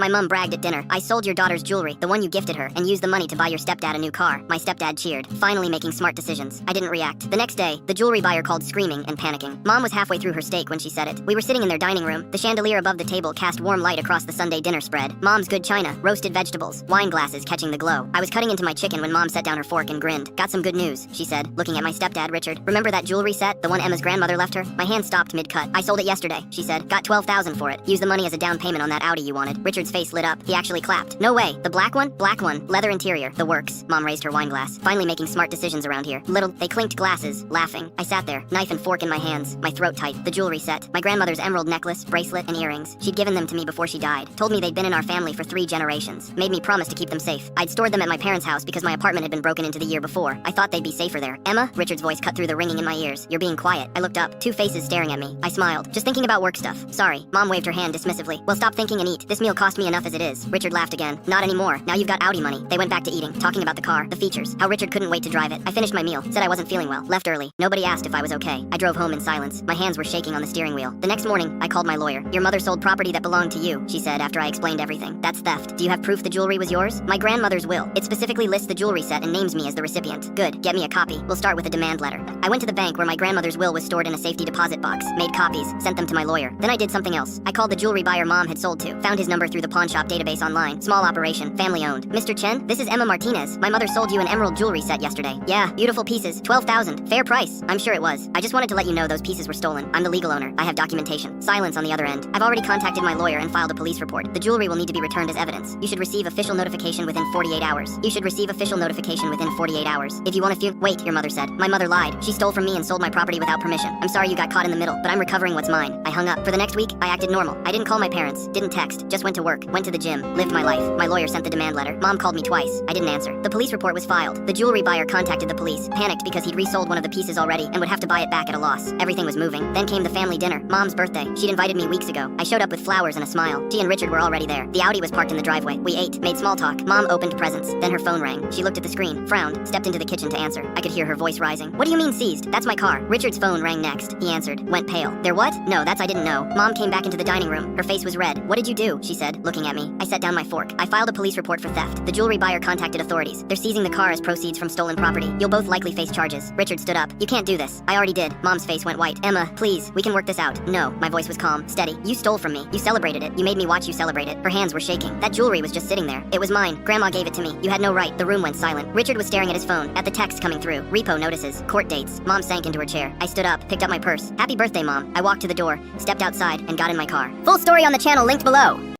My mom bragged at dinner. I sold your daughter's jewelry, the one you gifted her, and used the money to buy your stepdad a new car. My stepdad cheered, finally making smart decisions. I didn't react. The next day, the jewelry buyer called screaming and panicking. Mom was halfway through her steak when she said it. We were sitting in their dining room. The chandelier above the table cast warm light across the Sunday dinner spread. Mom's good china, roasted vegetables, wine glasses catching the glow. I was cutting into my chicken when Mom set down her fork and grinned. Got some good news, she said, looking at my stepdad, Richard. Remember that jewelry set, the one Emma's grandmother left her? My hand stopped mid-cut. I sold it yesterday, she said. Got $12,000 for it. Used the money as a down payment on that Audi you wanted. Richard's face lit up. He actually clapped. No way. The black one? Black one. Leather interior. The works. Mom raised her wine glass. Finally making smart decisions around here. They clinked glasses, laughing. I sat there, knife and fork in my hands, my throat tight. The jewelry set. My grandmother's emerald necklace, bracelet, and earrings. She'd given them to me before she died. Told me they'd been in our family for 3 generations. Made me promise to keep them safe. I'd stored them at my parents' house because my apartment had been broken into the year before. I thought they'd be safer there. Emma? Richard's voice cut through the ringing in my ears. You're being quiet. I looked up. 2 faces staring at me. I smiled. Just thinking about work stuff. Sorry. Mom waved her hand dismissively. Well, stop thinking and eat. This meal cost me enough as it is. Richard laughed again. Not anymore. Now you've got Audi money. They went back to eating, talking about the car, the features, how Richard couldn't wait to drive it. I finished my meal, said I wasn't feeling well, left early. Nobody asked if I was okay. I drove home in silence. My hands were shaking on the steering wheel. The next morning, I called my lawyer. Your mother sold property that belonged to you, she said after I explained everything. That's theft. Do you have proof the jewelry was yours? My grandmother's will. It specifically lists the jewelry set and names me as the recipient. Good. Get me a copy. We'll start with a demand letter. I went to the bank where my grandmother's will was stored in a safety deposit box, made copies, sent them to my lawyer. Then I did something else. I called the jewelry buyer Mom had sold to. Found his number through the pawn shop database online. Small operation, family owned. Mr. Chen, this is Emma Martinez. My mother sold you an emerald jewelry set yesterday. Yeah, beautiful pieces. 12,000. Fair price. I'm sure it was. I just wanted to let you know those pieces were stolen. I'm the legal owner. I have documentation. Silence on the other end. I've already contacted my lawyer and filed a police report. The jewelry will need to be returned as evidence. You should receive official notification within 48 hours. You should receive official notification within 48 hours. If you want to wait, your mother said. My mother lied. She stole from me and sold my property without permission. I'm sorry you got caught in the middle, but I'm recovering what's mine. I hung up. For the next week, I acted normal. I didn't call my parents, didn't text, just went to work, went to the gym, lived my life. My lawyer sent the demand letter. Mom called me twice. I didn't answer. The police report was filed. The jewelry buyer contacted the police, panicked because he'd resold one of the pieces already and would have to buy it back at a loss. Everything was moving. Then came the family dinner. Mom's birthday. She'd invited me weeks ago. I showed up with flowers and a smile. She and Richard were already there. The Audi was parked in the driveway. We ate, made small talk. Mom opened presents. Then her phone rang. She looked at the screen, frowned, stepped into the kitchen to answer. I could hear her voice rising. What do you mean seized? That's my car. Richard's phone rang next. He answered. Went pale. There what? No, that's I didn't know. Mom came back into the dining room. Her face was red. What did you do? She said, looking at me. I set down my fork. I filed a police report for theft. The jewelry buyer contacted authorities. They're seizing the car as proceeds from stolen property. You'll both likely face charges. Richard stood up. You can't do this. I already did. Mom's face went white. Emma, please, we can work this out. No, my voice was calm, steady. You stole from me. You celebrated it. You made me watch you celebrate it. Her hands were shaking. That jewelry was just sitting there. It was mine. Grandma gave it to me. You had no right. The room went silent. Richard was staring at his phone, at the texts coming through. Repo notices, court dates. Mom sank into her chair. I stood up, picked up my purse. Happy birthday, Mom. I walked to the door, stepped outside, and got in my car. Full story on the channel linked below.